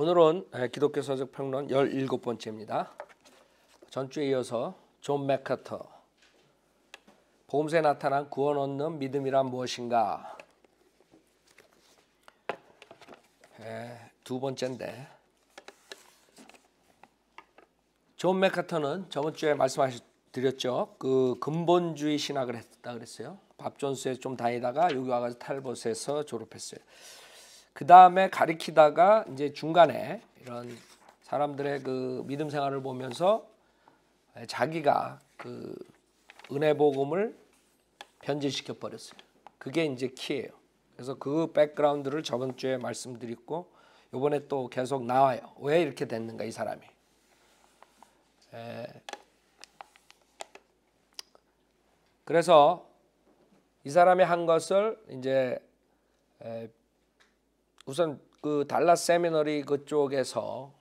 오늘은 기독교 서적 평론 17번째입니다. 전주에 이어서 존 맥카터 복음서에 나타난 구원 얻는 믿음이란 무엇인가 두 번째인데, 존 맥카터는 저번 주에 말씀드렸죠. 그 근본주의 신학을 했다 그랬어요. 밥 존스에 좀 다니다가 여기 와가지고 탈벗에서 졸업했어요. 그 다음에 가리키다가 이제 중간에 이런 사람들의 그 믿음 생활을 보면서 자기가 그 은혜 복음을 변질시켜 버렸어요. 그게 이제 키예요. 그래서 그 백그라운드를 저번 주에 말씀드렸고 이번에 또 계속 나와요. 왜 이렇게 됐는가 이 사람이. 그래서 이 사람이 한 것을 이제 우선 그 달라스 세미너리 그쪽에서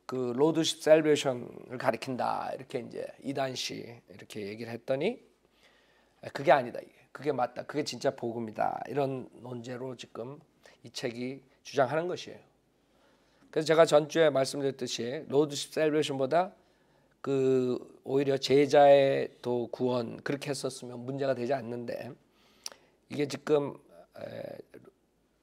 그 로드십 셀베이션을 가리킨다 이렇게 이제 이단시 이렇게 얘기를 했더니 그게 아니다, 이게 그게 맞다, 그게 진짜 복음이다, 이런 논제로 지금 이 책이 주장하는 것이에요. 그래서 제가 전주에 말씀드렸듯이 로드십 셀베이션보다 그 오히려 제자의 도 구원 그렇게 했었으면 문제가 되지 않는데, 이게 지금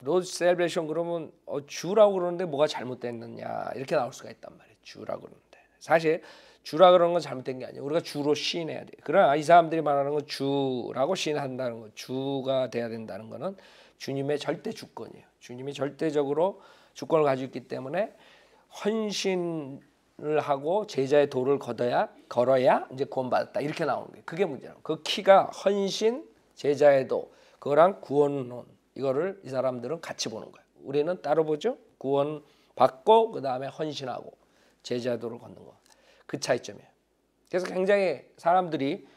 로드 셀베이션 그러면 주라고 그러는데 뭐가 잘못됐느냐 이렇게 나올 수가 있단 말이에요. 주라고 그러는데 사실 주라 그러는 건 잘못된 게 아니에요. 우리가 주로 시인해야 돼요. 그러나 이 사람들이 말하는 건 주라고 시인한다는 거, 주가 돼야 된다는 거는 주님의 절대 주권이에요. 주님이 절대적으로 주권을 가지고 있기 때문에 헌신을 하고 제자의 도를 걸어야 이제 구원받았다 이렇게 나오는 거예요. 그게 문제라고. 그 키가 헌신, 제자의 도, 그거랑 구원론, 이거를 이 사람들은 같이 보는 거예요. 우리는 따로 보죠. 구원 받고 그 다음에 헌신하고 제자도를 걷는 거. 그 차이점이에요. 그래서 굉장히 사람들이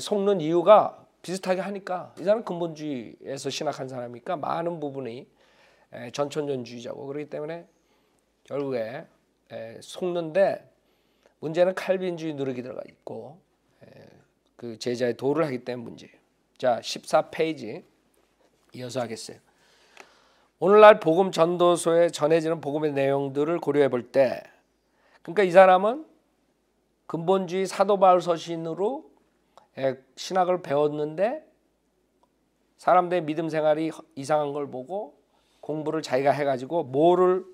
속는 이유가 비슷하게 하니까, 이 사람은 근본주의에서 신학한 사람이니까 많은 부분이 전천전주의자고, 그렇기 때문에 결국에 속는데, 문제는 칼빈주의 누르기 들어가 있고 그 제자의 도를 하기 때문에 문제예요. 자, 14페이지 이어서 하겠어요. 오늘날 복음 전도서에 전해지는 복음의 내용들을 고려해 볼 때, 그러니까 이 사람은 근본주의 사도 바울 서신으로 신학을 배웠는데 사람들의 믿음 생활이 이상한 걸 보고 공부를 자기가 해가지고 뭐를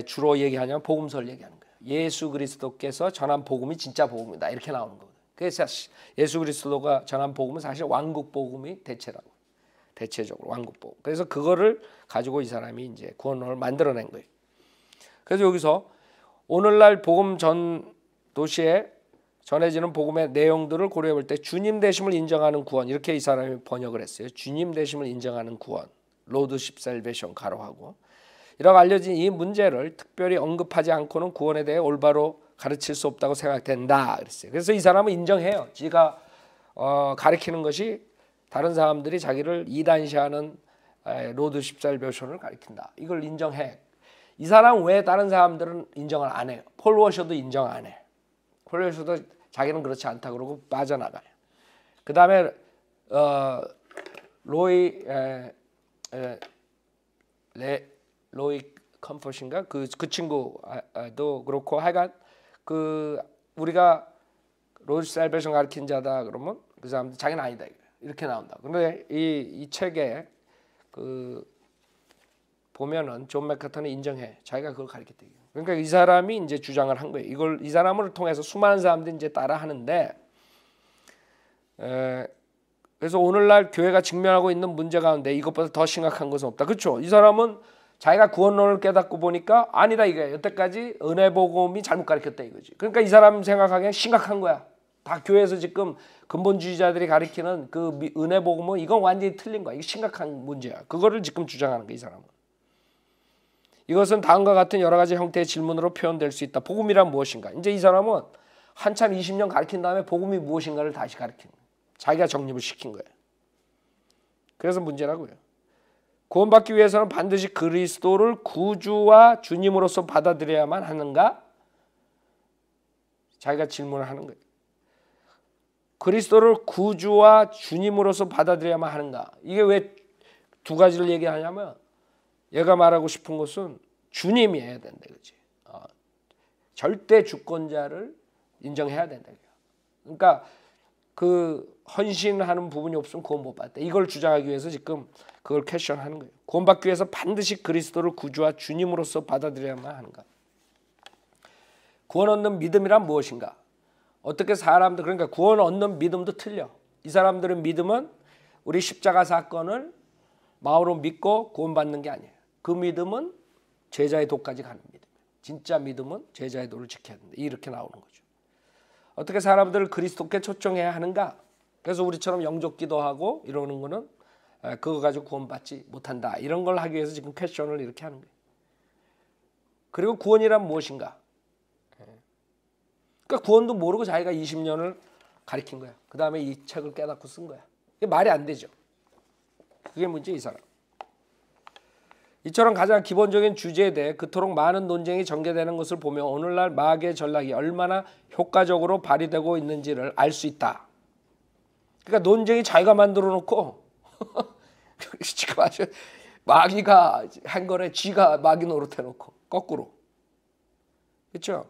주로 얘기하냐면 복음서를 얘기하는 거예요. 예수 그리스도께서 전한 복음이 진짜 복음이다 이렇게 나오는 거거든요. 그래서 예수 그리스도가 전한 복음은 사실 왕국 복음이 대체적으로 왕국 복음. 그래서 그거를 가지고 이 사람이 이제 구원론을 만들어낸 거예요. 그래서 여기서 오늘날 복음 전 도시에 전해지는 복음의 내용들을 고려해 볼 때 주님 되심을 인정하는 구원, 이렇게 이 사람이 번역을 했어요. 주님 되심을 인정하는 구원, 로드십 셀베이션 가로하고, 이라고 알려진 이 문제를 특별히 언급하지 않고는 구원에 대해 올바로 가르칠 수 없다고 생각된다 그랬어요. 그래서 이 사람은 인정해요. 지가 가르치는 것이 다른 사람들이 자기를 이단시하는 로드십 셀베이션을 가르친다, 이걸 인정해. 이 사람은 왜 다른 사람들은 인정을 안 해요? 폴 워셔도 인정 안 해. 폴 워셔도 자기는 그렇지 않다 그러고 빠져나가요. 그 다음에 로이 컴포신가 그 친구도 그렇고, 하여간 그 우리가 로드 셀베이션 가르친 자다 그러면 그 사람들 자기는 아니다 이렇게 나온다. 그런데 이 책에 그 보면은 존 맥카터는 인정해. 자기가 그걸 가르쳤다. 그러니까 이 사람이 이제 주장을 한 거예요. 이걸 이 사람을 통해서 수많은 사람들이 이제 따라 하는데, 그래서 오늘날 교회가 직면하고 있는 문제 가운데 이것보다 더 심각한 것은 없다. 그렇죠? 이 사람은 자기가 구원론을 깨닫고 보니까 아니다 이거야. 여태까지 은혜 복음이 잘못 가르쳤다 이거지. 그러니까 이 사람 생각하기엔 심각한 거야. 다 교회에서 지금 근본주의자들이 가르치는 그 은혜 복음은 이건 완전히 틀린 거야. 이게 심각한 문제야. 그거를 지금 주장하는 거야 이 사람은. 이것은 다음과 같은 여러 가지 형태의 질문으로 표현될 수 있다. 복음이란 무엇인가? 이제 이 사람은 한참 20년 가르친 다음에 복음이 무엇인가를 다시 가르치는 거야. 자기가 정립을 시킨 거예요. 그래서 문제라고요. 구원받기 위해서는 반드시 그리스도를 구주와 주님으로서 받아들여야만 하는가? 자기가 질문을 하는 거예요. 그리스도를 구주와 주님으로서 받아들여야만 하는가? 이게 왜 두 가지를 얘기하냐면, 얘가 말하고 싶은 것은 주님이 해야 된다, 그렇지? 절대 주권자를 인정해야 된다. 그러니까 그 헌신하는 부분이 없으면 구원 못 받다. 이걸 주장하기 위해서 지금 그걸 퀘션하는 거예요. 구원받기 위해서 반드시 그리스도를 구주와 주님으로서 받아들여야만 하는가? 구원 얻는 믿음이란 무엇인가? 어떻게 사람들, 그러니까 구원 얻는 믿음도 틀려. 이 사람들의 믿음은 우리 십자가 사건을 마음으로 믿고 구원받는 게 아니에요. 그 믿음은 제자의 도까지 가는 믿음. 진짜 믿음은 제자의 도를 지켜야 된다. 이렇게 나오는 거죠. 어떻게 사람들을 그리스도께 초청해야 하는가? 그래서 우리처럼 영접 기도하고 이러는 거는 그거 가지고 구원받지 못한다. 이런 걸 하기 위해서 지금 퀘션을 이렇게 하는 거예요. 그리고 구원이란 무엇인가? 그러니까 구원도 모르고 자기가 20년을 가르친 거야. 그 다음에 이 책을 깨닫고 쓴 거야. 이게 말이 안 되죠. 그게 문제 이 사람. 이처럼 가장 기본적인 주제에 대해 그토록 많은 논쟁이 전개되는 것을 보면 오늘날 마귀의 전략이 얼마나 효과적으로 발휘되고 있는지를 알 수 있다. 그러니까 논쟁이 자기가 만들어 놓고 지금 아주 마귀가 한 거래 쥐가 마귀 노릇해 놓고 거꾸로. 그렇죠?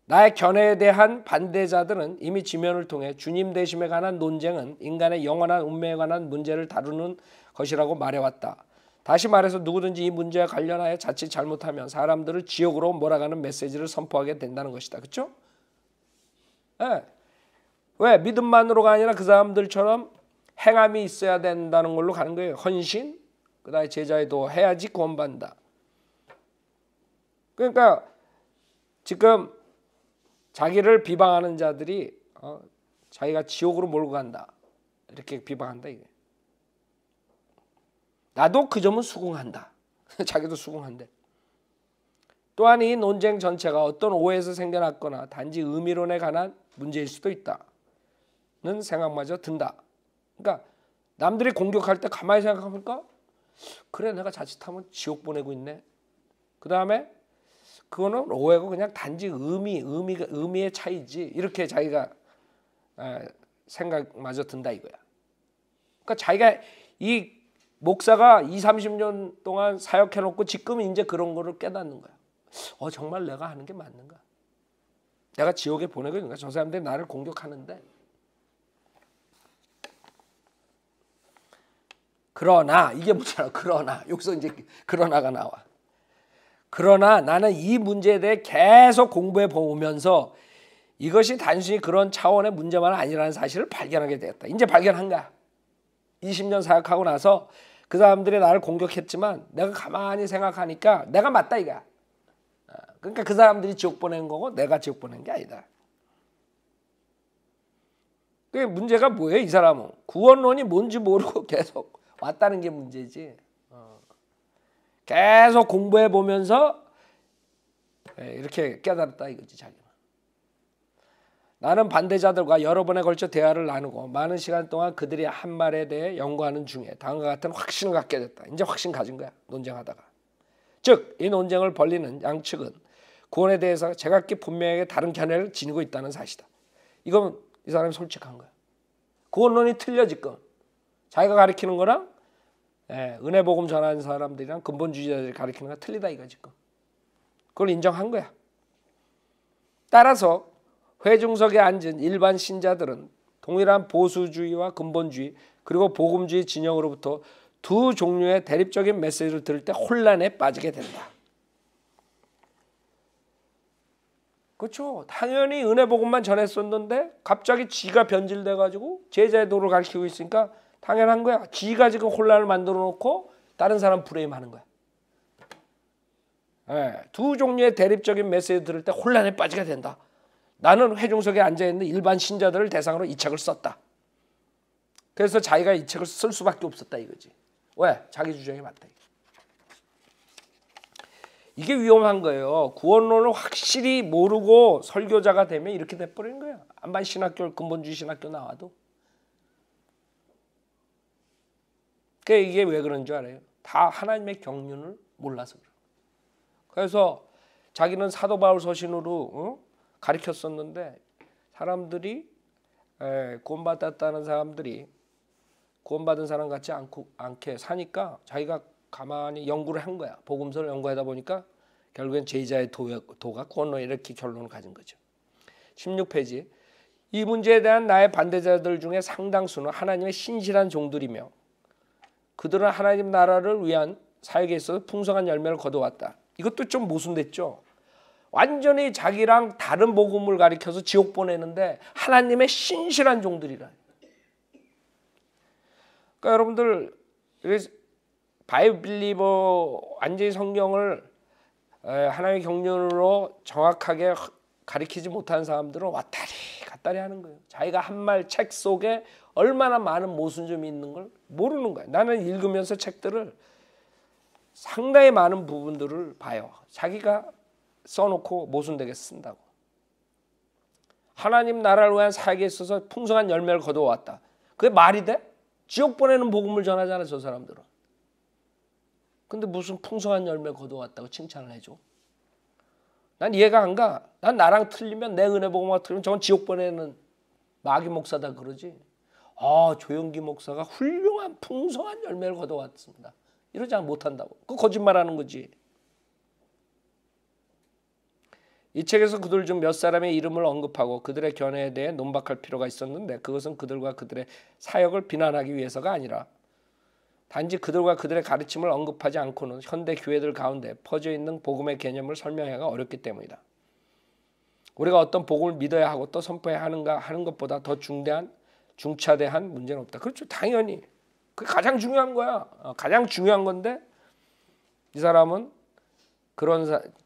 나의 견해에 대한 반대자들은 이미 지면을 통해 주님 되심에 관한 논쟁은 인간의 영원한 운명에 관한 문제를 다루는 것이라고 말해왔다. 다시 말해서 누구든지 이 문제와 관련하여 자칫 잘못하면 사람들을 지옥으로 몰아가는 메시지를 선포하게 된다는 것이다. 그렇죠? 네. 왜? 믿음만으로가 아니라 그 사람들처럼 행함이 있어야 된다는 걸로 가는 거예요. 헌신, 그 다음에 제자의 도 해야지 구원받는다. 그러니까 지금 자기를 비방하는 자들이 자기가 지옥으로 몰고 간다. 이렇게 비방한다 이게. 나도 그 점은 수긍한다. 자기도 수긍한대. 또한 이 논쟁 전체가 어떤 오해에서 생겨났거나 단지 의미론에 관한 문제일 수도 있다는 생각마저 든다. 그러니까 남들이 공격할 때 가만히 생각해보니까 그래 내가 자칫하면 지옥 보내고 있네. 그 다음에 그거는 오해고 그냥 단지 의미의 차이지. 이렇게 자기가 생각마저 든다 이거야. 그러니까 자기가 이 목사가 20-30년 동안 사역해놓고 지금 이제 그런 거를 깨닫는 거야. 정말 내가 하는 게 맞는가? 내가 지옥에 보내고 있는가? 저 사람들이 나를 공격하는데. 그러나 이게 뭐잖아. 그러나 여기서 이제 그러나가 나와. 그러나 나는 이 문제에 대해 계속 공부해 보면서 이것이 단순히 그런 차원의 문제만 아니라는 사실을 발견하게 되었다. 이제 발견한 거야. 20년 사역하고 나서 그 사람들이 나를 공격했지만 내가 가만히 생각하니까 내가 맞다 이거야. 그러니까 그 사람들이 지옥 보낸 거고 내가 지옥 보낸 게 아니다. 그 문제가 뭐예요? 이 사람은 구원론이 뭔지 모르고 계속 왔다는 게 문제지. 계속 공부해 보면서 이렇게 깨달았다 이거지 자기는. 나는 반대자들과 여러 번에 걸쳐 대화를 나누고 많은 시간 동안 그들이 한 말에 대해 연구하는 중에 다음과 같은 확신을 갖게 됐다. 이제 확신 가진 거야. 논쟁하다가. 즉 이 논쟁을 벌리는 양측은 구원에 대해서 제각기 분명하게 다른 견해를 지니고 있다는 사실이다. 이건 이 사람이 솔직한 거야. 구원론이 틀려 지금. 자기가 가르치는 거랑 은혜 복음 전하는 사람들이랑 근본주의자들이 가르치는 거랑 틀리다 이거 지금. 그걸 인정한 거야. 따라서 회중석에 앉은 일반 신자들은 동일한 보수주의와 근본주의 그리고 복음주의 진영으로부터 두 종류의 대립적인 메시지를 들을 때 혼란에 빠지게 된다. 그렇죠. 당연히 은혜 복음만 전했었는데 갑자기 지가 변질돼가지고 제자의 도를 가르치고 있으니까 당연한 거야. 지가 지금 혼란을 만들어 놓고 다른 사람 프레임하는 거야. 두 종류의 대립적인 메시지 들을 때 혼란에 빠지게 된다. 나는 회중석에 앉아있는 일반 신자들을 대상으로 이 책을 썼다. 그래서 자기가 이 책을 쓸 수밖에 없었다 이거지. 왜? 자기 주장이 맞다. 이게 위험한 거예요. 구원론을 확실히 모르고 설교자가 되면 이렇게 돼버리는 거예요. 안반 신학교, 근본주의 신학교 나와도. 그러니까 이게 왜 그런 줄 알아요? 다 하나님의 경륜을 몰라서 그래요. 그래서 자기는 사도 바울 서신으로 가르쳤었는데 사람들이 구원받았다는 사람들이 구원받은 사람 같지 않게 사니까 자기가 가만히 연구를 한 거야. 복음서를 연구하다 보니까 결국엔 제자의 도가 구원론 이렇게 결론을 가진 거죠. 16페이지. 이 문제에 대한 나의 반대자들 중에 상당수는 하나님의 신실한 종들이며 그들은 하나님 나라를 위한 사역에 있어서 풍성한 열매를 거둬왔다. 이것도 좀 모순됐죠. 완전히 자기랑 다른 복음을 가리켜서 지옥 보내는데 하나님의 신실한 종들이라. 그러니까 여러분들 바이블리버 완전히 성경을 하나님의 경륜으로 정확하게 가리키지 못하는 사람들은 왔다리 갔다리 하는 거예요. 자기가 한 말 책 속에 얼마나 많은 모순점이 있는 걸 모르는 거예요. 나는 읽으면서 책들을 상당히 많은 부분들을 봐요. 자기가 써놓고 모순되게 쓴다고. 하나님 나라를 위한 사역에 있어서 풍성한 열매를 거두어왔다. 그게 말이 돼? 지옥 보내는 복음을 전하잖아 저 사람들은. 근데 무슨 풍성한 열매 거두어왔다고 칭찬을 해줘? 난 이해가 안 가. 난 나랑 틀리면 내 은혜 복음과 틀리면 저건 지옥 보내는 마귀 목사다 그러지. 조영기 목사가 훌륭한 풍성한 열매를 거둬왔습니다. 이러지 못한다고. 그거 거짓말하는 거지. 이 책에서 그들 중 몇 사람의 이름을 언급하고 그들의 견해에 대해 논박할 필요가 있었는데 그것은 그들과 그들의 사역을 비난하기 위해서가 아니라 단지 그들과 그들의 가르침을 언급하지 않고는 현대 교회들 가운데 퍼져 있는 복음의 개념을 설명하기가 어렵기 때문이다. 우리가 어떤 복음을 믿어야 하고 또 선포해야 하는가 하는 것보다 더 중차대한 문제는 없다. 그렇죠. 당연히. 그게 가장 중요한 거야. 가장 중요한 건데 이 사람은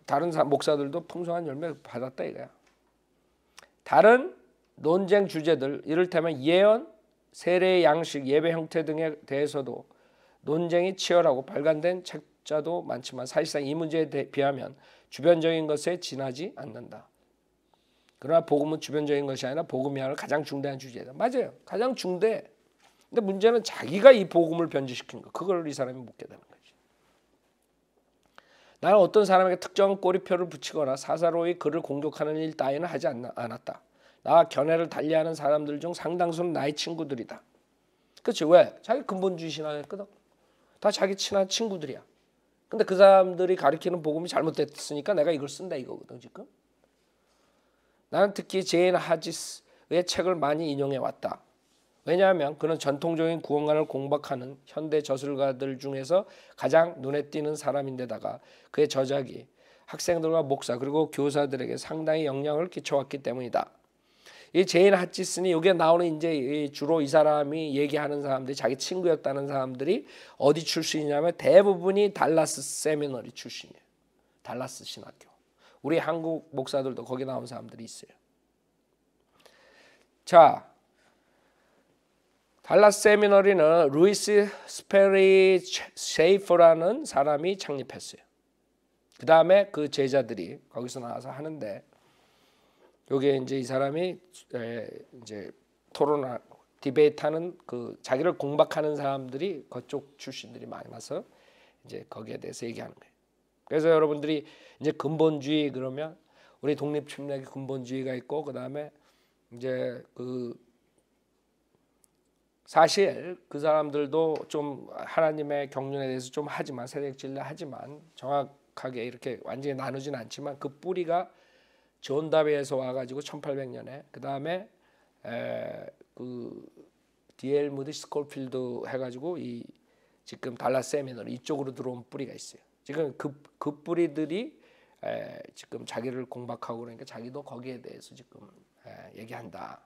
다른 목사들도 풍성한 열매를 받았다 이거야. 다른 논쟁 주제들 이를테면 예언, 세례의 양식, 예배 형태 등에 대해서도 논쟁이 치열하고 발간된 책자도 많지만 사실상 이 문제에 비하면 주변적인 것에 지나지 않는다. 그러나 복음은 주변적인 것이 아니라 복음이야말로 가장 중대한 주제다. 맞아요. 가장 중대. 근데 문제는 자기가 이 복음을 변질시킨 거. 그걸 이 사람이 묻게 되는 거지. 나는 어떤 사람에게 특정한 꼬리표를 붙이거나 사사로이 그를 공격하는 일 따위는 하지 않았다. 나와 견해를 달리하는 사람들 중 상당수는 나의 친구들이다. 그렇지. 왜? 자기 근본주의 신앙했거든. 다 자기 친한 친구들이야. 근데 그 사람들이 가르치는 복음이 잘못됐으니까 내가 이걸 쓴다 이거거든 지금. 나는 특히 제인 하지스의 책을 많이 인용해 왔다. 왜냐하면 그는 전통적인 구원관을 공박하는 현대 저술가들 중에서 가장 눈에 띄는 사람인데다가 그의 저작이 학생들과 목사 그리고 교사들에게 상당히 영향을 끼쳐왔기 때문이다. 이 제인 하치슨이 여기에 나오는 이제 주로 이 사람이 얘기하는 사람들이 자기 친구였다는 사람들이 어디 출신이냐면 대부분이 달라스 세미너리 출신이에요. 달라스 신학교. 우리 한국 목사들도 거기 나온 사람들이 있어요. 자, 달라스 세미너리는 루이스 스페리 셰이퍼라는 사람이 창립했어요. 그 다음에 그 제자들이 거기서 나와서 하는데 여기에 이제 이 사람이 이제 토론하고 디베이트하는 그 자기를 공박하는 사람들이 그쪽 출신들이 많이 와서 이제 거기에 대해서 얘기하는 거예요. 그래서 여러분들이 이제 근본주의 그러면 우리 독립침략의 근본주의가 있고 그 다음에 이제 그 사실 그 사람들도 좀 하나님의 경륜에 대해서 좀 하지만 세력질려 하지만 정확하게 이렇게 완전히 나누진 않지만 그 뿌리가 존 다비에서 와가지고 1800년에 그 다음에 그 D.L. 무디 스콜필드 해가지고 이 지금 달라스 세미너리 이쪽으로 들어온 뿌리가 있어요. 지금 그 뿌리들이 지금 자기를 공박하고 그러니까 자기도 거기에 대해서 지금 얘기한다.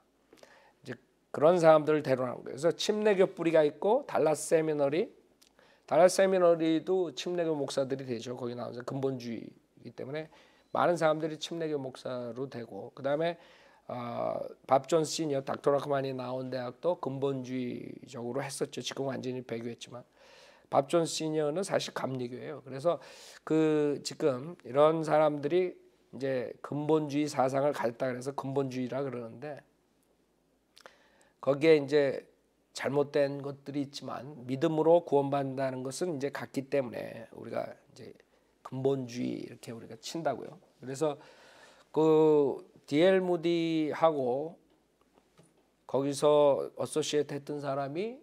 이제 그런 사람들을 대론하는 거예요. 그래서 침례교 뿌리가 있고 달라스 세미너리도 침례교 목사들이 되죠. 거기 나오면서 근본주의이기 때문에 많은 사람들이 침례교 목사로 되고 그 다음에 밥 존 시니어 닥터라크만이 나온 대학도 근본주의적으로 했었죠. 지금 완전히 배교했지만 밥 존 시니어는 사실 감리교예요. 그래서 그 지금 이런 사람들이 이제 근본주의 사상을 가졌다 그래서 근본주의라 그러는데 거기에 이제 잘못된 것들이 있지만 믿음으로 구원받는다는 것은 이제 같기 때문에 우리가 이제 근본주의 이렇게 우리가 친다고요. 그래서 그 D.L. 무디하고 거기서 어소시에이트 했던 사람이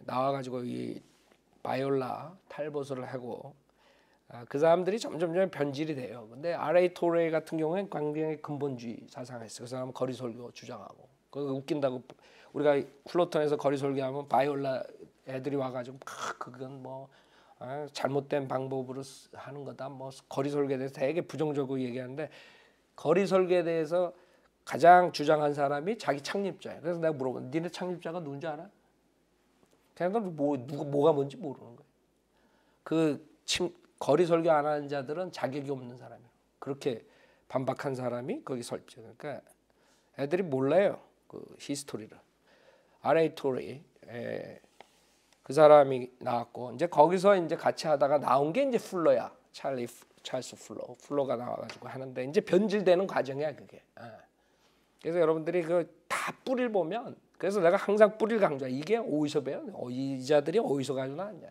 나와가지고 이 바이올라 탈봇을 하고 그 사람들이 점점 변질이 돼요. 근데 R.A. 토레이 같은 경우에는 굉장히 근본주의 사상을 했어요. 그 사람은 거리 설교 주장하고. 그거 웃긴다고 우리가 플로턴에서 거리 설교하면 바이올라 애들이 와가지고 그건 뭐 잘못된 방법으로 하는 거다. 뭐 거리 설교에 대해서 되게 부정적으로 얘기하는데 거리 설교에 대해서 가장 주장한 사람이 자기 창립자예요. 그래서 내가 물어본 니네 창립자가 누군지 알아? 그냥 뭐가 뭔지 모르는 거예요. 거리 설교 안 하는 자들은 자격이 없는 사람이에요. 그렇게 반박한 사람이 거기 설교. 그러니까 애들이 몰라요. 그 히스토리를. R.A. 토리 그 사람이 나왔고 이제 거기서 이제 같이 하다가 나온 게 이제 풀러야. 찰스 풀러가 나와가지고 하는데 이제 변질되는 과정이야 그게. 그래서 여러분들이 그 다 뿌리를 보면 그래서 내가 항상 뿌리를 강조해. 이게 어디서 배워? 이 자들이 어디서 가지고 나왔냐?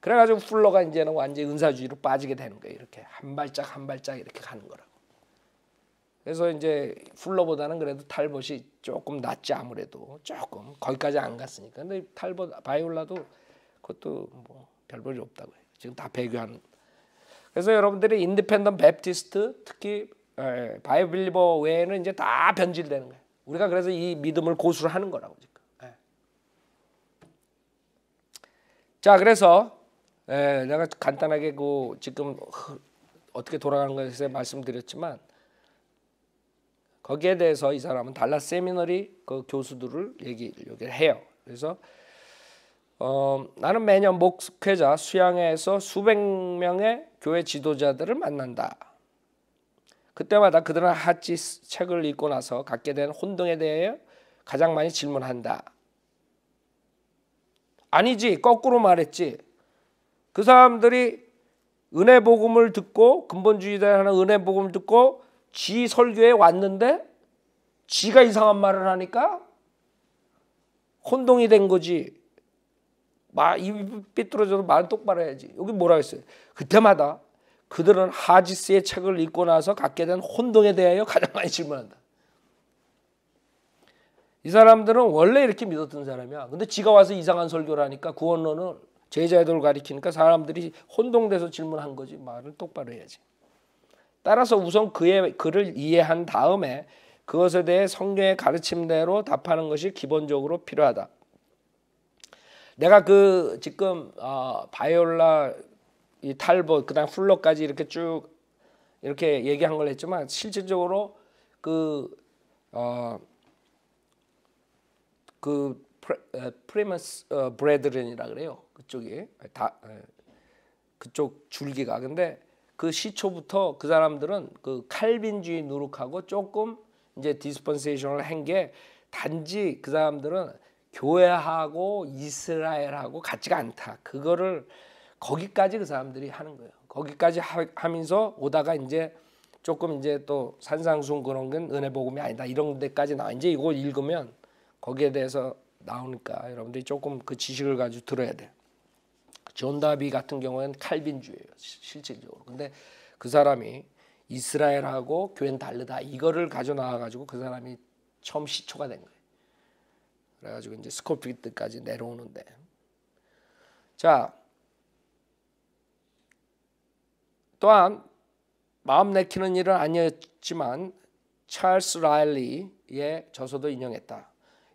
그래가지고 풀러가 이제는 완전히 은사주의로 빠지게 되는 거예요. 이렇게 한 발짝 한 발짝 이렇게 가는 거라고. 그래서 이제 풀러보다는 그래도 탈봇이 조금 낫지 아무래도 조금 거기까지 안 갔으니까. 근데 탈봇 바이올라도 그것도 뭐 별 볼이 없다고 해요. 지금 다 배교하는. 그래서 여러분들이 인디펜던트 베프티스트 특히 바이블리버 외에는 이제 다 변질되는 거예요. 우리가 그래서 이 믿음을 고수를 하는 거라고 지금. 자, 그래서 내가 간단하게 그 지금 어떻게 돌아가는 것에 말씀드렸지만 거기에 대해서 이 사람은 달라스 세미너리 그 교수들을 얘기를 해요. 그래서 나는 매년 목회자 수양회에서 수백 명의 교회 지도자들을 만난다. 그때마다 그들은 핫지스 책을 읽고 나서 갖게 된 혼동에 대해 가장 많이 질문한다. 아니지, 거꾸로 말했지. 그 사람들이 은혜 복음을 듣고 근본주의자라는 은혜 복음을 듣고 지 설교에 왔는데 지가 이상한 말을 하니까 혼동이 된 거지. 입 삐뚤어져도 말은 똑바로 해야지. 여기 뭐라 했어요? 그때마다 그들은 하지스의 책을 읽고 나서 갖게 된 혼동에 대하여 가장 많이 질문한다. 이 사람들은 원래 이렇게 믿었던 사람이야. 근데 지가 와서 이상한 설교를 하니까 구원론을 제자애들 가리키니까 사람들이 혼동돼서 질문한 거지. 말을 똑바로 해야지. 따라서 우선 그를 이해한 다음에 그것에 대해 성경의 가르침대로 답하는 것이 기본적으로 필요하다. 내가 그 지금 바이올라 이 탈봇 그다음 풀러까지 이렇게 쭉 이렇게 얘기한 걸 했지만 실질적으로 프리머스 브레드렌이라 그래요. 그쪽이 그쪽 줄기가. 근데 그 시초부터 그 사람들은 그 칼빈주의 누룩하고 조금 이제 디스펜세이션을 한 게 단지 그 사람들은 교회하고 이스라엘하고 같지가 않다. 그거를 거기까지 그 사람들이 하는 거예요. 거기까지 하면서 오다가 이제 조금 이제 또 산상순 그런 건 은혜 복음이 아니다. 이런 데까지 나와. 이제 이거 읽으면 거기에 대해서 나오니까 여러분들이 조금 그 지식을 가지고 들어야 돼요. 존 다비 같은 경우에는 칼빈주의예요. 실질적으로. 근데 그 사람이 이스라엘하고 교회는 다르다. 이거를 가져 나와 가지고 그 사람이 처음 시초가 된 거예요. 그래가지고 이제 스코필드까지 내려오는데. 자, 또한 마음 내키는 일은 아니었지만 찰스 라일리의 저서도 인용했다.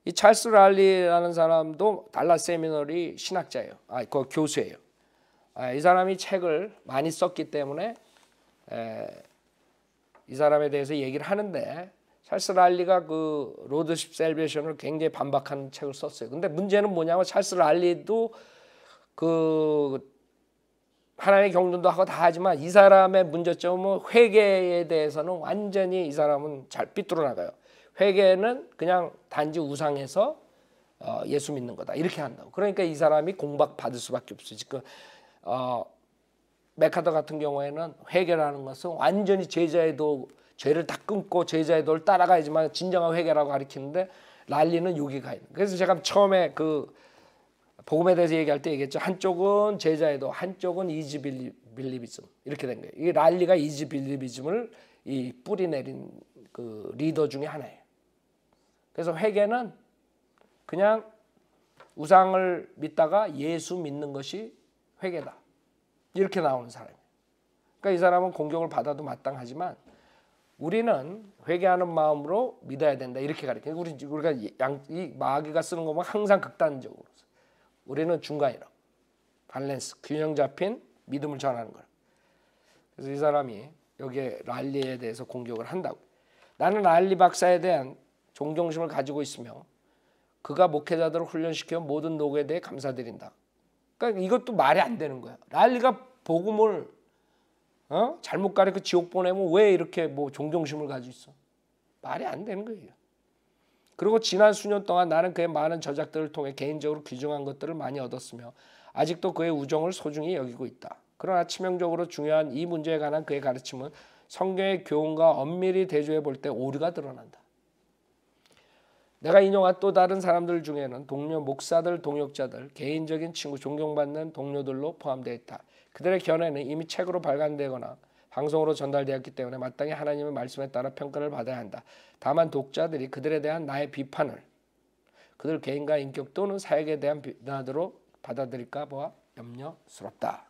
이 찰스 라일리라는 사람도 달라스 세미너리 신학자예요. 그 교수예요. 이 사람이 책을 많이 썼기 때문에 이 사람에 대해서 얘기를 하는데 찰스 라일리가 그 로드십 셀베이션을 굉장히 반박하는 책을 썼어요. 근데 문제는 뭐냐면 찰스 라일리도 그 하나님의 경륜도 하고 다 하지만 이 사람의 문제점은 회개에 대해서는 완전히 이 사람은 잘 삐뚤어 나가요. 회개는 그냥 단지 우상에서 예수 믿는 거다 이렇게 한다고. 그러니까 이 사람이 공박 받을 수밖에 없어요. 지금 맥카더 같은 경우에는 회개라는 것은 완전히 제자의 도 죄를 다 끊고 제자의 도를 따라가야지만 진정한 회개라고 가르치는데 랄리는 여기가 있는. 그래서 제가 처음에 그 복음에 대해서 얘기할 때 얘기했죠. 한쪽은 제자의 도, 한쪽은 이지 빌리비즘 이렇게 된 거예요. 이 랄리가 이지 빌리비즘을 이 뿌리 내린 그 리더 중에 하나예요. 그래서 회개는 그냥 우상을 믿다가 예수 믿는 것이 회개다. 이렇게 나오는 사람이에요. 그러니까 이 사람은 공격을 받아도 마땅하지만 우리는 회개하는 마음으로 믿어야 된다. 이렇게 가르쳐요. 우리가 이 마귀가 쓰는 거 보면 항상 극단적으로. 우리는 중간이라고. 밸런스, 균형 잡힌 믿음을 전하는 거예요. 그래서 이 사람이 여기에 랄리에 대해서 공격을 한다고. 나는 랄리 박사에 대한 존경심을 가지고 있으며 그가 목회자들을 훈련시켜 모든 노고에 대해 감사드린다. 그러니까 이것도 말이 안 되는 거야. 랄리가 복음을 잘못 가르쳐 지옥 보내면 왜 이렇게 뭐 존경심을 가지고 있어? 말이 안 되는 거예요. 그리고 지난 수년 동안 나는 그의 많은 저작들을 통해 개인적으로 귀중한 것들을 많이 얻었으며 아직도 그의 우정을 소중히 여기고 있다. 그러나 치명적으로 중요한 이 문제에 관한 그의 가르침은 성경의 교훈과 엄밀히 대조해 볼 때 오류가 드러난다. 내가 인용한 또 다른 사람들 중에는 동료 목사들, 동역자들, 개인적인 친구, 존경받는 동료들로 포함되어 있다. 그들의 견해는 이미 책으로 발간되거나 방송으로 전달되었기 때문에 마땅히 하나님의 말씀에 따라 평가를 받아야 한다. 다만 독자들이 그들에 대한 나의 비판을 그들 개인과 인격 또는 사역에 대한 비난으로 받아들일까 봐 염려스럽다.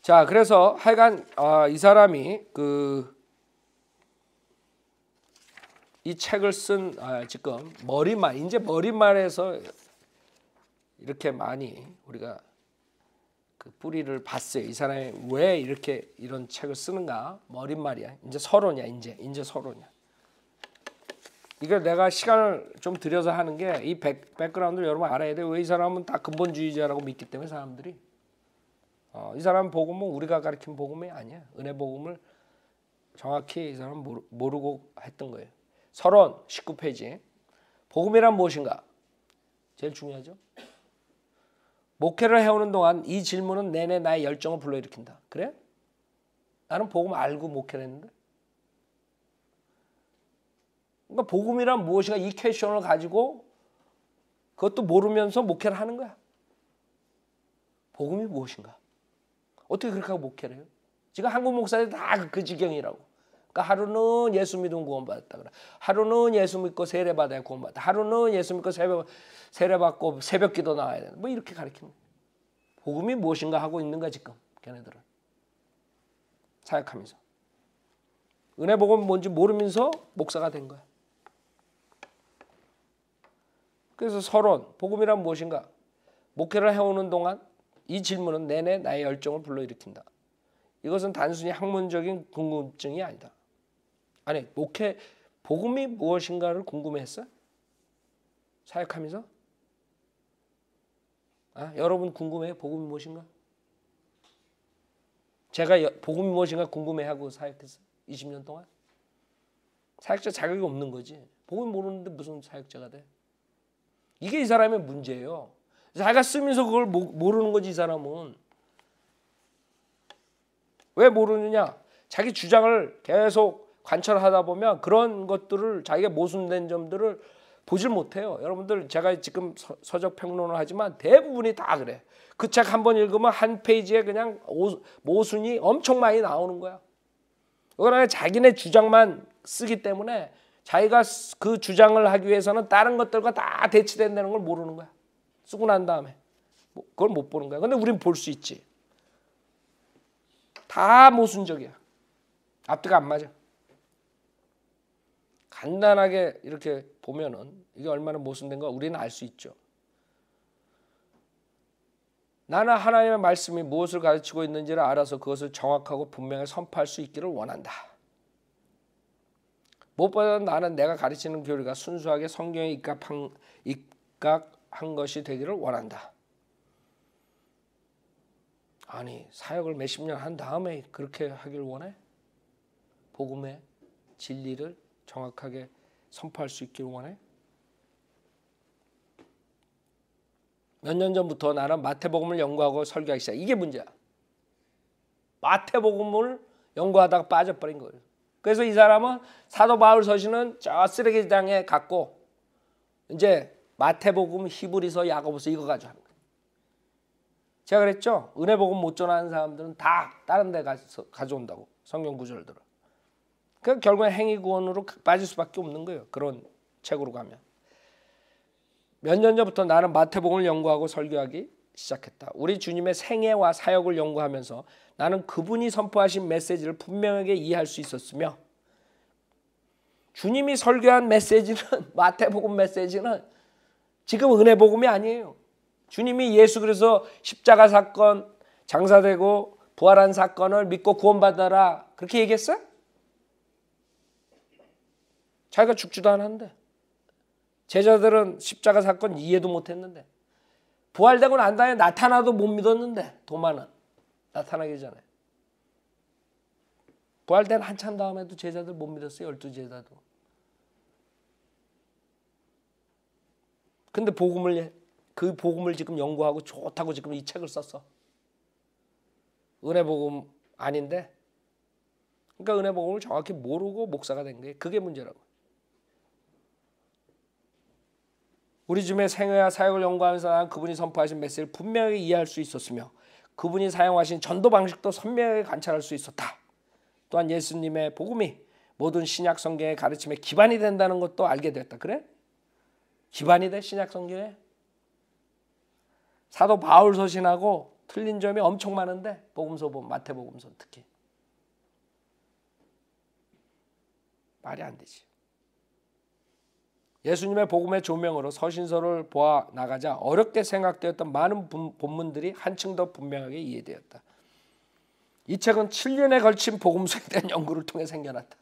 자, 그래서 하여간 이 사람이 이 책을 쓴 지금 머릿말에서 이렇게 많이 우리가 그 뿌리를 봤어요. 이 사람이 왜 이렇게 이런 책을 쓰는가? 머릿말이야. 이제 서론이야. 이제 서론이야. 이걸 내가 시간을 좀 들여서 하는 게 이 백그라운드를 여러분 알아야 돼요. 왜 이 사람은 다 근본주의자라고 믿기 때문에 사람들이 이 사람 복음은 우리가 가르친 복음이 아니야. 은혜 복음을 정확히 이 사람은 모르고 했던 거예요. 서론 19페이지. 복음이란 무엇인가? 제일 중요하죠. 목회를 해오는 동안 이 질문은 내내 나의 열정을 불러일으킨다. 그래? 나는 복음 알고 목회를 했는데. 그러니까 복음이란 무엇인가 이 퀘션을 가지고 그것도 모르면서 목회를 하는 거야. 복음이 무엇인가? 어떻게 그렇게 하고 목회를 해요? 지금 한국 목사들이 다 그 지경이라고. 그러니까 하루는 예수 믿으면 구원받았다 그래. 하루는 예수 믿고 세례 받아야 구원받았다. 하루는 예수 믿고 세례 받고 새벽기도 나와야 된다. 뭐 이렇게 가르치는 거야. 복음이 무엇인가 하고 있는 거야 지금 걔네들은. 사역하면서. 은혜 복음이 뭔지 모르면서 목사가 된 거야. 그래서 서론, 복음이란 무엇인가? 목회를 해오는 동안 이 질문은 내내 나의 열정을 불러일으킨다. 이것은 단순히 학문적인 궁금증이 아니다. 아니, 복음이 무엇인가를 궁금해했어? 사역하면서? 여러분 궁금해요? 복음이 무엇인가? 제가 복음이 무엇인가 궁금해하고 사역했어요. 20년 동안. 사역자 자격이 없는 거지. 복음이 모르는데 무슨 사역자가 돼? 이게 이 사람의 문제예요. 자기가 쓰면서 그걸 모르는 거지 이 사람은. 왜 모르느냐? 자기 주장을 계속 관철하다 보면 그런 것들을 자기가 모순된 점들을 보질 못해요. 여러분들 제가 지금 서적 평론을 하지만 대부분이 다 그래. 그 책 한 번 읽으면 한 페이지에 그냥 모순이 엄청 많이 나오는 거야. 그러나 자기네 주장만 쓰기 때문에 자기가 그 주장을 하기 위해서는 다른 것들과 다 대치된다는 걸 모르는 거야. 쓰고 난 다음에 그걸 못 보는 거야. 근데 우린 볼 수 있지. 다 모순적이야. 앞뒤가 안 맞아. 간단하게 이렇게 보면은 이게 얼마나 모순된가 우리는 알 수 있죠. 나는 하나님의 말씀이 무엇을 가르치고 있는지를 알아서 그것을 정확하고 분명히 선포할 수 있기를 원한다. 무엇보다 나는 내가 가르치는 교리가 순수하게 성경에 입각한 것이 되기를 원한다. 아니, 사역을 몇십 년 한 다음에 그렇게 하길 원해? 복음의 진리를 정확하게 선포할 수 있기를 원해? 몇 년 전부터 나는 마태복음을 연구하고 설교하기 시작. 이게 문제야. 마태복음을 연구하다가 빠져버린 거예요. 그래서 이 사람은 사도 바울 서신은 저 쓰레기장에 갖고 이제 마태복음, 히브리서, 야고보서 이거 가지고 하는 거예요. 제가 그랬죠. 은혜복음 못 전하는 사람들은 다 다른 데 가져온다고. 성경 구절들을. 그 결국엔 행위구원으로 빠질 수밖에 없는 거예요. 그런 책으로 가면. 몇 년 전부터 나는 마태복음을 연구하고 설교하기 시작했다. 우리 주님의 생애와 사역을 연구하면서 나는 그분이 선포하신 메시지를 분명하게 이해할 수 있었으며 주님이 설교한 메시지는 마태복음 메시지는 지금 은혜복음이 아니에요. 주님이 예수 그리스도 십자가 사건, 장사되고 부활한 사건을 믿고 구원받아라 그렇게 얘기했어요? 자기가 죽지도 않았는데 제자들은 십자가 사건 이해도 못했는데 부활되고 난 다음에 나타나도 못 믿었는데 도마는 나타나기 전에 부활된 한참 다음에도 제자들 못 믿었어요. 12제자도. 근데 그 복음을 지금 연구하고 좋다고 지금 이 책을 썼어. 은혜복음 아닌데 그러니까 은혜복음을 정확히 모르고 목사가 된 거예요. 그게 문제라고. 우리 주님의 생애와 사역을 연구하면서 나는 그분이 선포하신 메시지를 분명하게 이해할 수 있었으며 그분이 사용하신 전도 방식도 선명하게 관찰할 수 있었다. 또한 예수님의 복음이 모든 신약 성경의 가르침의 기반이 된다는 것도 알게 됐다. 그래? 기반이 돼 신약 성경에? 사도 바울 서신하고 틀린 점이 엄청 많은데 복음서 보면 마태복음서 특히 말이 안 되지. 예수님의 복음의 조명으로 서신서를 보아 나가자 어렵게 생각되었던 많은 본문들이 한층 더 분명하게 이해되었다. 이 책은 7년에 걸친 복음서에 대한 연구를 통해 생겨났다.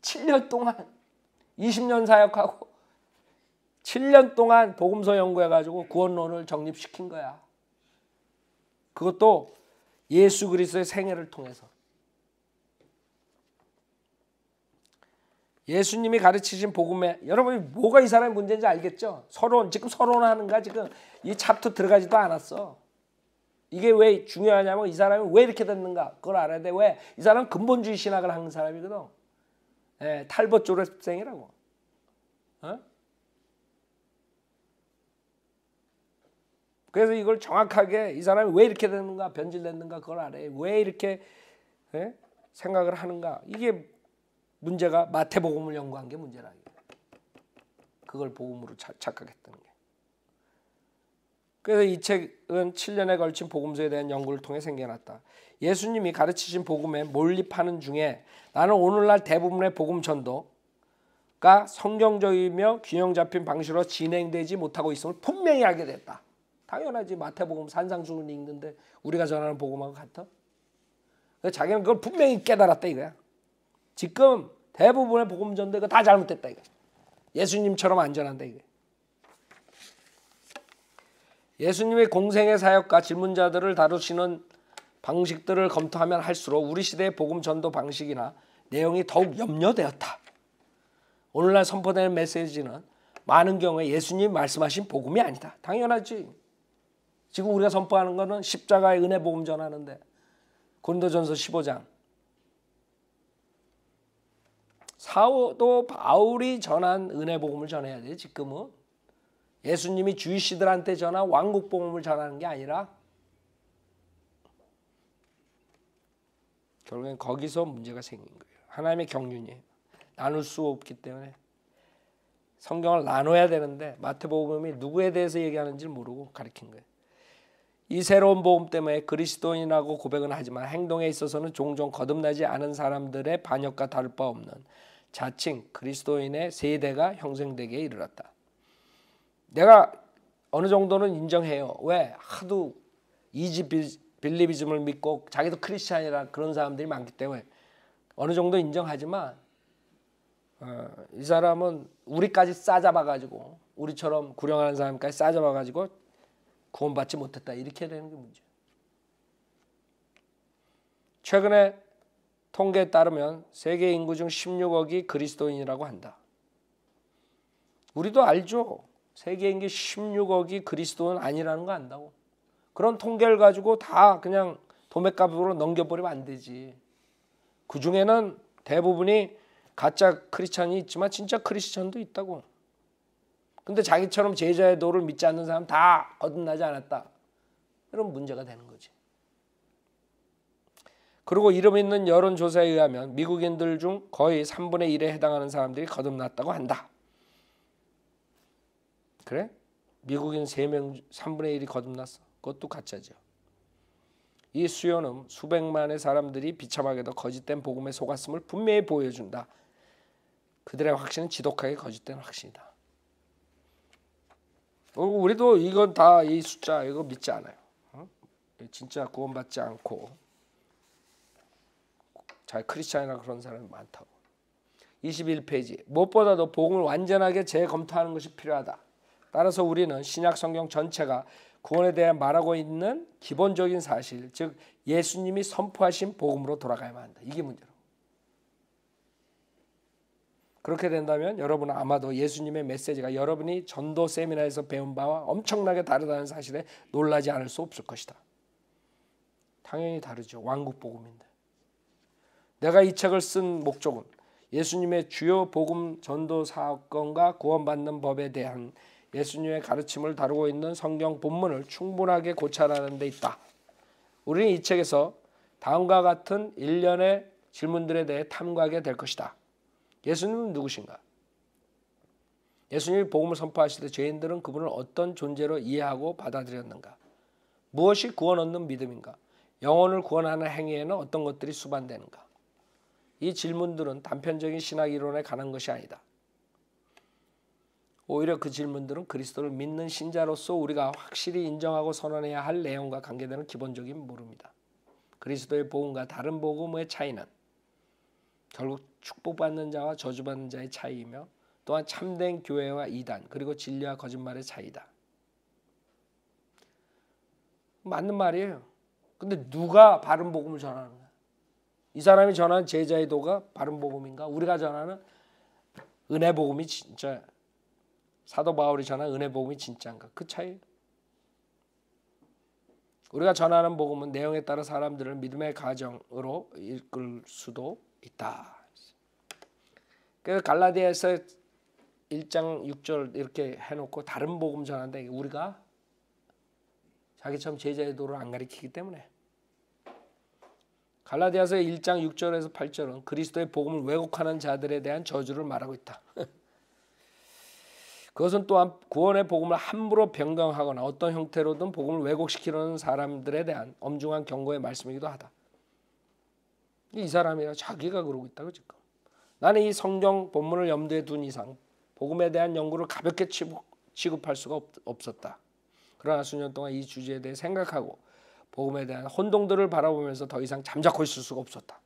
7년 동안 20년 사역하고 7년 동안 복음서 연구해가지고 구원론을 정립시킨 거야. 그것도 예수 그리스도의 생애를 통해서. 예수님이 가르치신 복음에 여러분이 뭐가 이 사람의 문제인지 알겠죠? 지금 서론하는가 지금 이 챕터 들어가지도 않았어. 이게 왜 중요하냐면 이 사람이 왜 이렇게 됐는가 그걸 알아야 돼. 왜? 이 사람은 근본주의 신학을 하는 사람이거든. 탈벗 졸업생이라고. 어? 그래서 이걸 정확하게 이 사람이 왜 이렇게 됐는가 변질됐는가 그걸 알아야 왜 이렇게 생각을 하는가. 이게 문제가 마태복음을 연구한 게 문제라. 그걸 복음으로 착각했다는 게. 그래서 이 책은 7년에 걸친 복음서에 대한 연구를 통해 생겨났다. 예수님이 가르치신 복음에 몰입하는 중에 나는 오늘날 대부분의 복음 전도가 성경적이며 균형 잡힌 방식으로 진행되지 못하고 있음을 분명히 알게 됐다. 당연하지. 마태복음 산상수훈 읽는데 우리가 전하는 복음하고 같아? 그래서 자기는 그걸 분명히 깨달았다 이거야. 지금 대부분의 복음 전도 이거 다 잘못됐다 이거. 예수님처럼 안전한다 이거. 예수님의 공생의 사역과 질문자들을 다루시는 방식들을 검토하면 할수록 우리 시대의 복음 전도 방식이나 내용이 더욱 염려되었다. 오늘날 선포되는 메시지는 많은 경우에 예수님이 말씀하신 복음이 아니다. 당연하지. 지금 우리가 선포하는 거는 십자가의 은혜 복음 전하는데 고린도전서 15장 사도 바울이 전한 은혜 복음을 전해야 돼. 지금은 예수님이 주이시들한테 전한 왕국 복음을 전하는 게 아니라 결국엔 거기서 문제가 생긴 거예요. 하나님의 경륜이에요. 나눌 수 없기 때문에 성경을 나눠야 되는데 마태복음이 누구에 대해서 얘기하는지 모르고 가르친 거예요. 이 새로운 복음 때문에 그리스도인이라고 고백은 하지만 행동에 있어서는 종종 거듭나지 않은 사람들의 반역과 다를 바 없는 자칭 그리스도인의 세대가 형성되기에 이르렀다. 내가 어느 정도는 인정해요. 왜? 하도 이지 빌리비즘을 믿고 자기도 크리스찬이라 그런 사람들이 많기 때문에 어느 정도 인정하지만 이 사람은 우리까지 싸잡아가지고 우리처럼 구령하는 사람까지 싸잡아가지고 구원받지 못했다. 이렇게 되는 게 문제예요. 최근에 통계에 따르면 세계 인구 중 16억이 그리스도인이라고 한다. 우리도 알죠. 세계 인구 16억이 그리스도인 아니라는 거 안다고. 그런 통계를 가지고 다 그냥 도매값으로 넘겨버리면 안 되지. 그 중에는 대부분이 가짜 크리스찬이 있지만 진짜 크리스찬도 있다고. 근데 자기처럼 제자의 도를 믿지 않는 사람 다 거듭나지 않았다. 이런 문제가 되는 거지. 그리고 이름 있는 여론조사에 의하면 미국인들 중 거의 3분의 1에 해당하는 사람들이 거듭났다고 한다. 그래? 미국인 3명 3분의 1이 거듭났어. 그것도 가짜죠. 이 수요는 수백만의 사람들이 비참하게도 거짓된 복음에 속았음을 분명히 보여준다. 그들의 확신은 지독하게 거짓된 확신이다. 우리도 이건 다 이 숫자 이거 믿지 않아요. 진짜 구원받지 않고 잘 크리스찬이나 그런 사람이 많다고. 21페이지. 무엇보다도 복음을 완전하게 재검토하는 것이 필요하다. 따라서 우리는 신약 성경 전체가 구원에 대해 말하고 있는 기본적인 사실, 즉 예수님이 선포하신 복음으로 돌아가야만 한다. 이게 문제로. 그렇게 된다면 여러분은 아마도 예수님의 메시지가 여러분이 전도 세미나에서 배운 바와 엄청나게 다르다는 사실에 놀라지 않을 수 없을 것이다. 당연히 다르죠. 왕국 복음인데. 내가 이 책을 쓴 목적은 예수님의 주요 복음 전도 사건과 구원받는 법에 대한 예수님의 가르침을 다루고 있는 성경 본문을 충분하게 고찰하는 데 있다. 우리는 이 책에서 다음과 같은 일련의 질문들에 대해 탐구하게 될 것이다. 예수님은 누구신가? 예수님이 복음을 선포하실 때 죄인들은 그분을 어떤 존재로 이해하고 받아들였는가? 무엇이 구원 얻는 믿음인가? 영혼을 구원하는 행위에는 어떤 것들이 수반되는가? 이 질문들은 단편적인 신학 이론에 관한 것이 아니다. 오히려 그 질문들은 그리스도를 믿는 신자로서 우리가 확실히 인정하고 선언해야 할 내용과 관계되는 기본적인 물음이다. 그리스도의 복음과 다른 복음의 차이는 결국 축복받는 자와 저주받는 자의 차이이며 또한 참된 교회와 이단 그리고 진리와 거짓말의 차이다. 맞는 말이에요. 근데 누가 바른 복음을 전하는 거야? 이 사람이 전하는 제자의 도가 바른 복음인가? 우리가 전하는 은혜 복음이 진짜 사도 바울이 전하는 은혜 복음이 진짜인가? 그 차이. 우리가 전하는 복음은 내용에 따라 사람들을 믿음의 가정으로 이끌 수도 있다. 그래서 갈라디아에서 1장 6절 이렇게 해놓고 다른 복음 전하는데 우리가 자기처럼 제자의 도를 안 가리키기 때문에 갈라디아서 1장 6절에서 8절은 그리스도의 복음을 왜곡하는 자들에 대한 저주를 말하고 있다. 그것은 또한 구원의 복음을 함부로 변경하거나 어떤 형태로든 복음을 왜곡시키려는 사람들에 대한 엄중한 경고의 말씀이기도 하다. 이 사람이야 자기가 그러고 있다고 지금. 나는 이 성경 본문을 염두에 둔 이상 복음에 대한 연구를 가볍게 취급할 수가 없었다. 그러나 수년 동안 이 주제에 대해 생각하고 복음에 대한 혼동들을 바라보면서 더 이상 잠자코 있을 수가 없었다.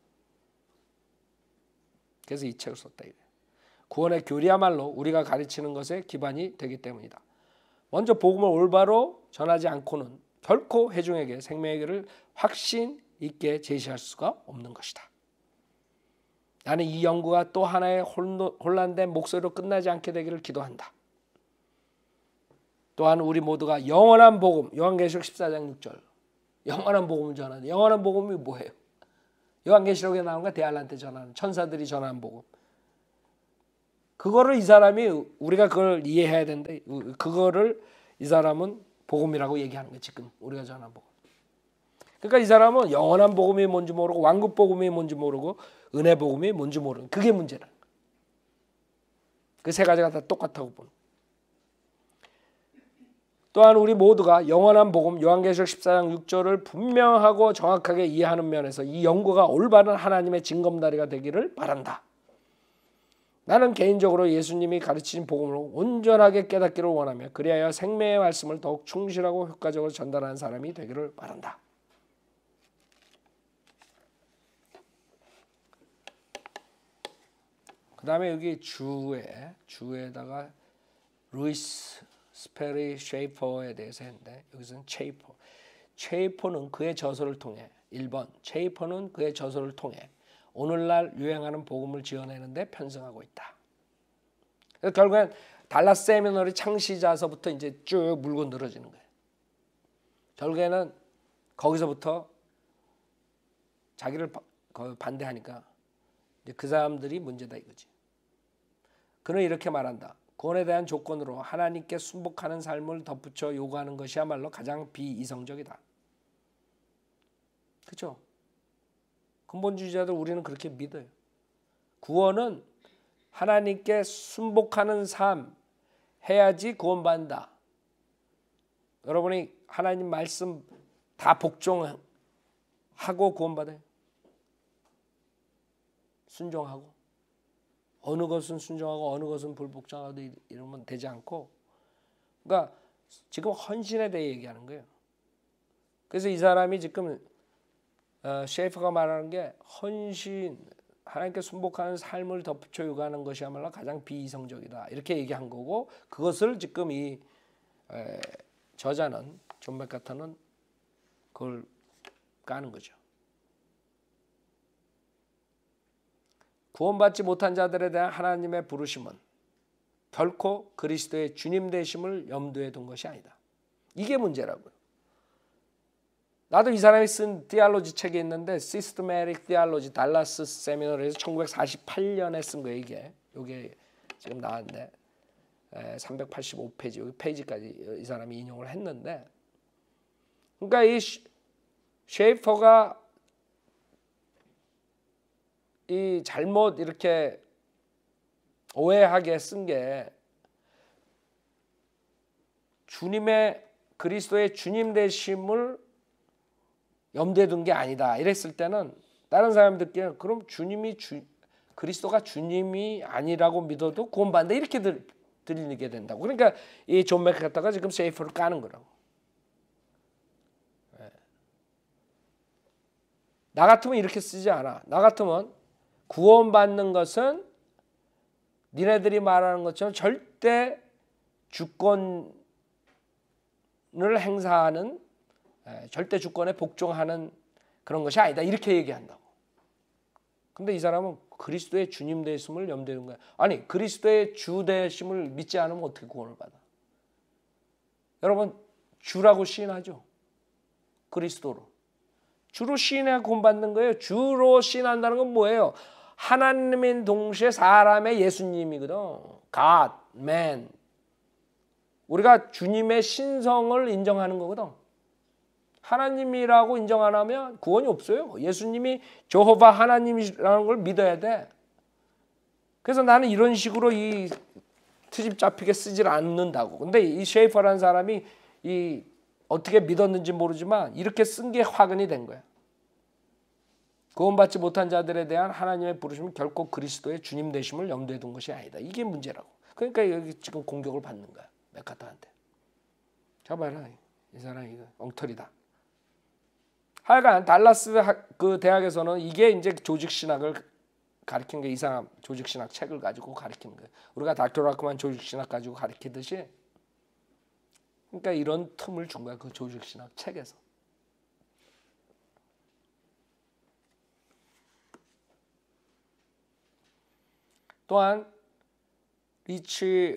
그래서 이 책을 썼다. 이래. 구원의 교리야말로 우리가 가르치는 것에 기반이 되기 때문이다. 먼저 복음을 올바로 전하지 않고는 결코 회중에게 생명의 길을 확신 있게 제시할 수가 없는 것이다. 나는 이 연구가 또 하나의 혼란된 목소리로 끝나지 않게 되기를 기도한다. 또한 우리 모두가 영원한 복음, 요한계시록 14장 6절 영원한 복음을 전하는 영원한 복음이 뭐예요? 요한계시록에 나온 거 대알란테 전하는 천사들이 전하는 복음. 그거를 이 사람이 우리가 그걸 이해해야 되는데 그거를 이 사람은 복음이라고 얘기하는 거예요. 지금 우리가 전하는 복음. 그러니까 이 사람은 영원한 복음이 뭔지 모르고 왕국 복음이 뭔지 모르고 은혜 복음이 뭔지 모르는 그게 문제라. 그 세 가지가 다 똑같다고 보는. 또한 우리 모두가 영원한 복음 요한계시록 14장 6절을 분명하고 정확하게 이해하는 면에서 이 연구가 올바른 하나님의 징검다리가 되기를 바란다. 나는 개인적으로 예수님이 가르치신 복음을 온전하게 깨닫기를 원하며 그리하여 생명의 말씀을 더욱 충실하고 효과적으로 전달하는 사람이 되기를 바란다. 그 다음에 여기 주에다가 루이스 스페리 쉐이퍼에 대해서 했는데 여기서는 체이퍼는 그의 저서를 통해 1번 체이퍼는 그의 저서를 통해 오늘날 유행하는 복음을 지어내는데 편성하고 있다. 그래서 결국엔 달라스 세미너리 창시자서부터 이제 쭉 물고 늘어지는 거예요. 결국에는 거기서부터 자기를 반대하니까 이제 그 사람들이 문제다 이거지. 그는 이렇게 말한다. 구원에 대한 조건으로 하나님께 순복하는 삶을 덧붙여 요구하는 것이야말로 가장 비이성적이다. 그렇죠? 근본주의자들 우리는 그렇게 믿어요. 구원은 하나님께 순복하는 삶 해야지 구원받는다. 여러분이 하나님 말씀 다 복종하고 구원받아요. 순종하고. 어느 것은 순종하고 어느 것은 불복종하고 이러면 되지 않고, 그러니까 지금 헌신에 대해 얘기하는 거예요. 그래서 이 사람이 지금 셰이퍼가 말하는 게 헌신, 하나님께 순복하는 삶을 덧붙여 요구하는 것이야말로 가장 비이성적이다 이렇게 얘기한 거고, 그것을 지금 이 저자는 존 맥카터는 그걸 까는 거죠. 구원받지 못한 자들에 대한 하나님의 부르심은 결코 그리스도의 주님 되심을 염두에 둔 것이 아니다. 이게 문제라고요. 나도 이 사람이 쓴 디알로지 책이 있는데 시스테매틱 디알로지 달라스 세미너에서 1948년에 쓴 거예요. 이게 지금 나왔는데 385페이지 여기 페이지까지 이 사람이 인용을 했는데, 그러니까 이 셰이퍼가 이 잘못 이렇게 오해하게 쓴 게 주님의 그리스도의 주님 되심을 염두에 둔 게 아니다 이랬을 때는 다른 사람들끼리 그럼 그리스도가 주님이 아니라고 믿어도 구원받는다 이렇게 들리게 된다고. 그러니까 이 존 맥카터가 지금 셰이퍼를 까는 거라고. 나 같으면 이렇게 쓰지 않아. 나 같으면 구원받는 것은 니네들이 말하는 것처럼 절대 주권을 행사하는, 절대 주권에 복종하는 그런 것이 아니다 이렇게 얘기한다고. 근데 이 사람은 그리스도의 주님 되심을 염두에 둔 거야. 아니 그리스도의 주 되심을 믿지 않으면 어떻게 구원을 받아? 여러분 주라고 시인하죠. 그리스도로 주로 시인해 구원받는 거예요. 주로 시인한다는 건 뭐예요? 하나님인 동시에 사람의 예수님이거든. God, man. 우리가 주님의 신성을 인정하는 거거든. 하나님이라고 인정 안 하면 구원이 없어요. 예수님이 여호와 하나님이라는 걸 믿어야 돼. 그래서 나는 이런 식으로 이 트집 잡히게 쓰질 않는다고. 근데 이 셰이퍼라는 사람이 이 어떻게 믿었는지 모르지만 이렇게 쓴 게 화근이 된 거야. 구원받지 못한 자들에 대한 하나님의 부르심은 결코 그리스도의 주님 되심을 염두에 둔 것이 아니다. 이게 문제라고. 그러니까 여기 지금 공격을 받는 거야. 맥카터한테. 봐봐라. 이 사람이 엉터리다. 하여간 달라스 그 대학에서는 이게 이제 조직신학을 가르친 게, 이 사람 조직신학 책을 가지고 가르치는 거예요. 우리가 닥터라크만 조직신학 가지고 가르치듯이, 그러니까 이런 틈을 준 거야. 그 조직신학 책에서. 또한 리치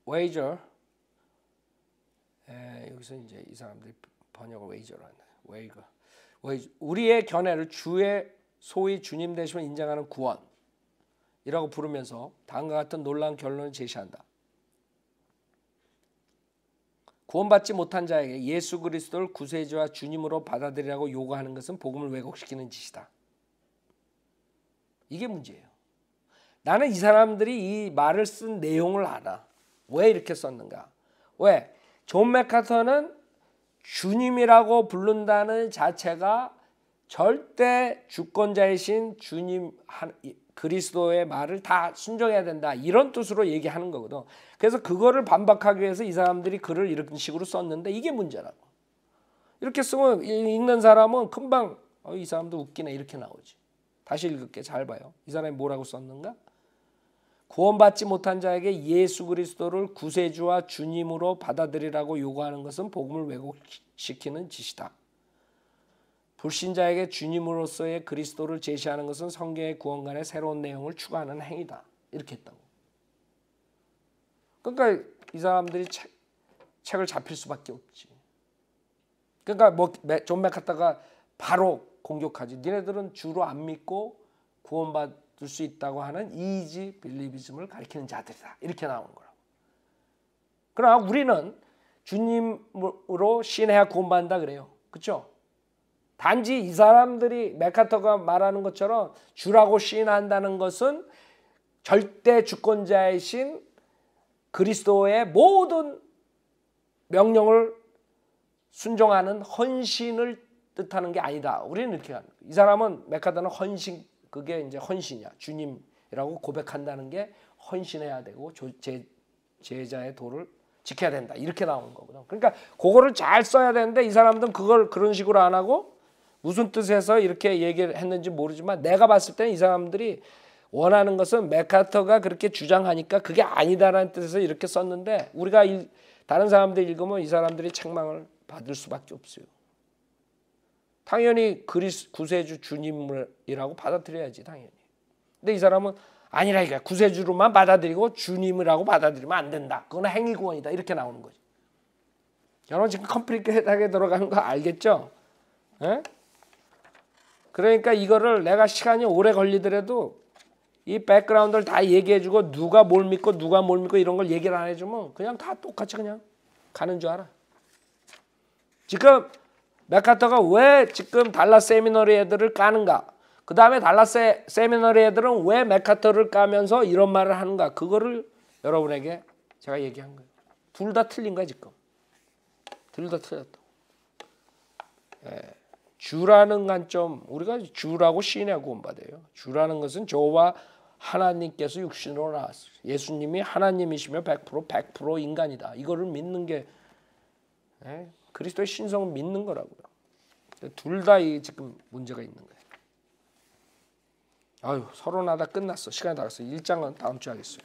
웨이저, 여기서 이제 이 사람들이 번역을 웨이저로 한다. 웨이저. 우리의 견해를 주의 소위 주님 되심을 인정하는 구원이라고 부르면서 다음과 같은 놀라운 결론을 제시한다. 구원받지 못한 자에게 예수 그리스도를 구세주와 주님으로 받아들이라고 요구하는 것은 복음을 왜곡시키는 짓이다. 이게 문제예요. 나는 이 사람들이 이 말을 쓴 내용을 알아. 왜 이렇게 썼는가? 왜? 존 맥카터는 주님이라고 부른다는 자체가 절대 주권자이신 주님 그리스도의 말을 다 순종해야 된다 이런 뜻으로 얘기하는 거거든. 그래서 그거를 반박하기 위해서 이 사람들이 글을 이런 식으로 썼는데 이게 문제라고. 이렇게 쓰면 읽는 사람은 금방 이 사람도 웃기네 이렇게 나오지. 다시 읽을게. 잘 봐요. 이 사람이 뭐라고 썼는가? 구원받지 못한 자에게 예수 그리스도를 구세주와 주님으로 받아들이라고 요구하는 것은 복음을 왜곡시키는 짓이다. 불신자에게 주님으로서의 그리스도를 제시하는 것은 성경의 구원관의 새로운 내용을 추가하는 행위다. 이렇게 했다고. 그러니까 이 사람들이 책을 잡힐 수밖에 없지. 그러니까 존 맥카터가 바로 공격하지. 니네들은 주로 안 믿고 구원받을 수 있다고 하는 이지 빌리비즘을 가리키는 자들이다. 이렇게 나오는 거라고. 그러나 우리는 주님으로 신해야 구원받는다 그래요. 그렇죠? 단지 이 사람들이 맥카터가 말하는 것처럼 주라고 시인한다는 것은 절대 주권자이신 그리스도의 모든 명령을 순종하는 헌신을 뜻하는 게 아니다. 우리는 이렇게 하는 거예요. 이 사람은 맥카더는 헌신, 그게 이제 헌신이야. 주님이라고 고백한다는 게 헌신해야 되고 제자의 도를 지켜야 된다. 이렇게 나오는 거거든. 그러니까 그거를 잘 써야 되는데 이 사람들은 그걸 그런 식으로 안 하고 무슨 뜻에서 이렇게 얘기를 했는지 모르지만 내가 봤을 때는 이 사람들이 원하는 것은 맥카터가 그렇게 주장하니까 그게 아니다라는 뜻에서 이렇게 썼는데 우리가 다른 사람들 읽으면 이 사람들이 책망을 받을 수밖에 없어요. 당연히 구세주 주님이라고 받아들여야지 당연히. 근데 이 사람은 아니라 이게 구세주로만 받아들이고 주님이라고 받아들이면 안 된다. 그건 행위구원이다. 이렇게 나오는 거죠. 여러분 지금 컴플리케이트하게 들어가는 거 알겠죠? 에? 그러니까 이거를 내가 시간이 오래 걸리더라도 이 백그라운드를 다 얘기해주고 누가 뭘 믿고 누가 뭘 믿고 이런 걸 얘기를 안 해주면 그냥 다 똑같이 그냥 가는 줄 알아. 지금 맥카터가 왜 지금 달라스 세미너리 애들을 까는가? 그 다음에 달라스 세미너리 애들은 왜 맥카터를 까면서 이런 말을 하는가? 그거를 여러분에게 제가 얘기한 거예요. 둘 다 틀린 거야 지금. 둘 다 틀렸다. 예. 주라는 관점, 우리가 주라고 시인의 구원받아요. 주라는 것은 저와 하나님께서 육신으로 나왔어요. 예수님이 하나님이시며 100% 인간이다. 이거를 믿는 게 그리스도의 신성을 믿는 거라고요. 둘 다 지금 문제가 있는 거예요. 아유, 서론하다 끝났어. 시간이 다 갔어. 1장은 다음 주에 하겠어요.